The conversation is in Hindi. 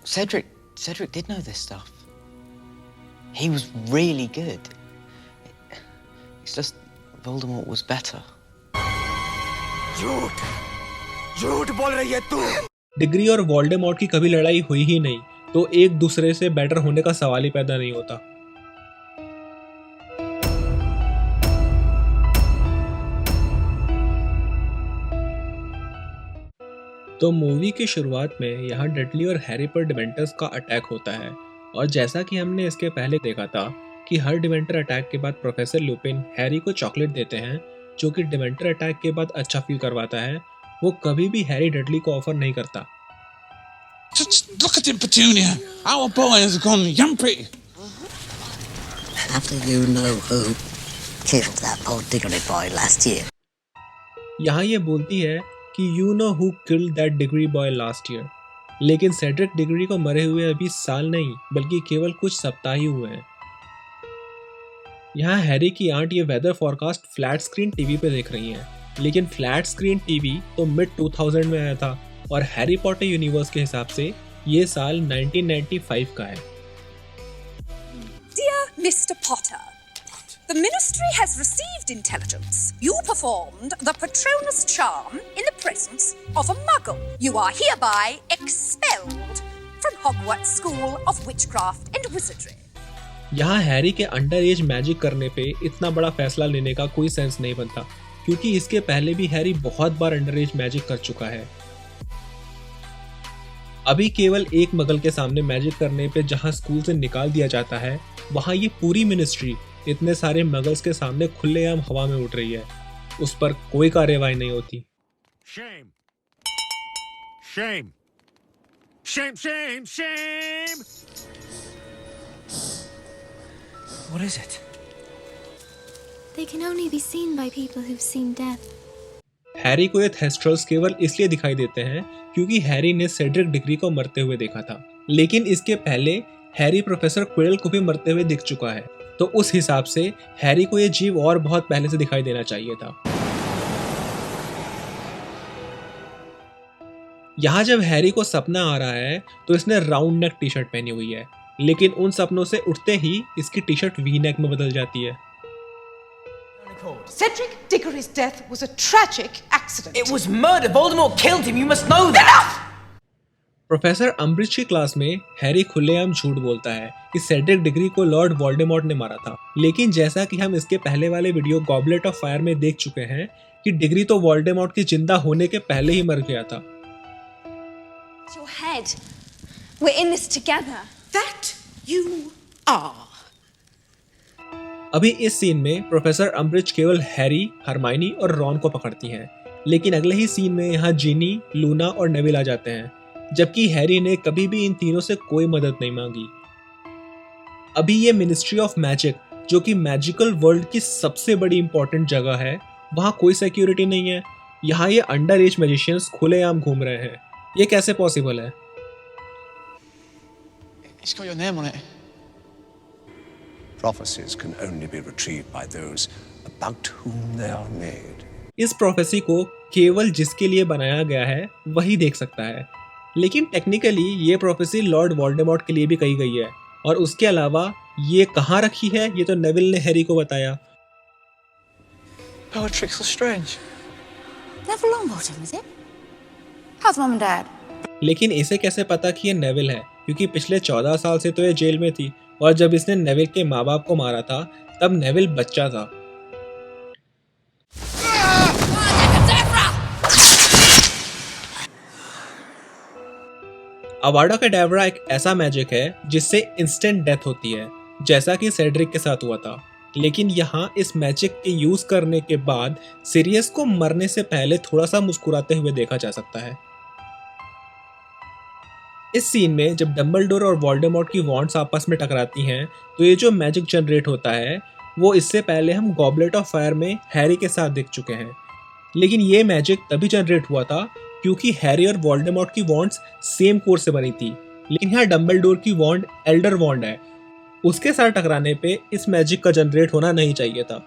Cedric did know this stuff. He was really good. It's just Voldemort was better. झूठ बोल रही है तू। डिग्री और वोल्डेमॉर्ट की कभी लड़ाई हुई ही नहीं, तो एक दूसरे से बेटर होने का सवाल ही पैदा नहीं होता। तो मूवी की शुरुआत में यहाँ डडली और हैरी पर डिमेंटर्स का अटैक होता है, और जैसा कि हमने इसके पहले देखा था कि हर डिमेंटर अटैक के बाद प्रोफेसर लुपिन हैरी को चॉकलेट देते हैं, जो कि डिमेंटर अटैक के बाद अच्छा फील करवाता है। वो कभी भी हैरी डडली को ऑफर नहीं करता। Just look at him, Petunia. Our boy has gone yumpy. How do you know who killed that poor Diggory boy last year? यहाँ ये बोलती है कि you know who killed that Diggory boy last year, लेकिन सेड्रिक डिग्री को मरे हुए अभी साल नहीं बल्कि केवल कुछ सप्ताह ही हुए हैं। यहाँ हैरी की आंट ये weather forecast flat screen TV पे देख रही हैं, लेकिन फ्लैट स्क्रीन टीवी तो मिड 2000 में आया था और हैरी पॉटर यूनिवर्स के हिसाब से ये साल 1995 का है। Dear Mr. Potter, the Ministry has received intelligence. You performed the Patronus charm in the presence of a Muggle. You are hereby expelled from Hogwarts School of Witchcraft and Wizardry. यहाँ हैरी के अंडर एज मैजिक करने पे इतना बड़ा फैसला लेने का कोई सेंस नहीं बनता, क्योंकि इसके पहले भी हैरी बहुत बार अंडर एज मैजिक कर चुका है। अभी केवल एक मगल के सामने मैजिक करने पे जहां स्कूल से निकाल दिया जाता है, वहां ये पूरी मिनिस्ट्री इतने सारे मगल्स के सामने खुलेआम हवा में उड़ रही है, उस पर कोई कार्रवाई नहीं होती। Shame. Shame. Shame, shame, shame. What is it? They can only be seen by people who've seen death. Harry को ये थेस्ट्रल्स केवल इसलिए दिखाई देते हैं क्योंकि हैरी ने सेड्रिक डिग्री को मरते हुए देखा था, लेकिन इसके पहले हैरी प्रोफेसर क्विरल को भी मरते हुए दिख चुका है, तो उस हिसाब से हैरी को ये जीव और बहुत पहले से दिखाई देना चाहिए था। यहाँ जब हैरी को सपना आ रहा है तो इसने राउंड नेक टी शर्ट पहनी हुई है, लेकिन उन सपनों से उठते ही इसकी टी शर्ट वी नेक में बदल जाती है। Cedric Diggory's death was a tragic accident. It was murder. Voldemort killed him. You must know that. Professor अम्ब्रिज की क्लास में हैरी खुलेआम झूठ बोलता है कि सेड्रिक डिग्री को लॉर्ड वोल्डेमॉर्ट ने मारा था, लेकिन जैसा कि हम इसके पहले वाले वीडियो गॉबलेट ऑफ फायर में देख चुके हैं कि डिग्री तो वोल्डेमॉर्ट की जिंदा होने के पहले ही मर गया था। Your head. We're in this together. That you are. अभी इस सीन में प्रोफेसर अम्ब्रिज केवल हैरी, हरमाइनी और रॉन को पकड़ती हैं, लेकिन अगले ही सीन में यहाँ जिनी, लूना और नेविल आ जाते हैं, जबकि हैरी ने कभी भी इन तीनों से कोई मदद नहीं मांगी। अभी ये मिनिस्ट्री ऑफ मैजिक, जो कि मैजिकल वर्ल्ड की सबसे बड़ी इंपॉर्टेंट जगह है, वहाँ कोई सिक्योरिटी नहीं है। यहाँ ये अंडर एज मैजिशियंस खुलेआम घूम रहे हैं। ये कैसे पॉसिबल है? It's got your name on it. Prophecies can only be retrieved by those about whom they are made. इस प्रोफेसी को केवल जिसके लिए बनाया गया है वही देख सकता है, लेकिन टेक्निकली ये प्रोफेसी लॉर्ड वोल्डेमॉर्ट के लिए भी कही गई है, और उसके अलावा ये कहाँ रखी है ये तो नेविल ने हैरी को बताया। Bellatrix Lestrange. Neville Longbottom, is it? How's Mum and Dad? लेकिन इसे कैसे पता कि ये नेविल है, क्योंकि पिछले 14 साल से तो ये जेल में थी, और जब इसने नेविल के माँ बाप को मारा था तब नेविल बच्चा था। अवाडा केडावरा एक ऐसा मैजिक है जिससे इंस्टेंट डेथ होती है, जैसा कि सेड्रिक के साथ हुआ था, लेकिन यहाँ इस मैजिक के यूज करने के बाद सीरियस को मरने से पहले थोड़ा सा मुस्कुराते हुए देखा जा सकता है। इस सीन में जब डंबलडोर और वोल्डेमॉर्ट की वॉन्ड्स आपस में टकराती हैं, तो ये जो मैजिक जनरेट होता है वो इससे पहले हम गॉबलेट ऑफ फायर में हैरी के साथ देख चुके हैं, लेकिन ये मैजिक तभी जनरेट हुआ था क्योंकि हैरी और वोल्डेमॉर्ट की वॉन्ड्स सेम कोर से बनी थी, लेकिन यहाँ डंबलडोर की वॉन्ड एल्डर वॉन्ड है, उसके साथ टकराने पे इस मैजिक का जनरेट होना नहीं चाहिए था।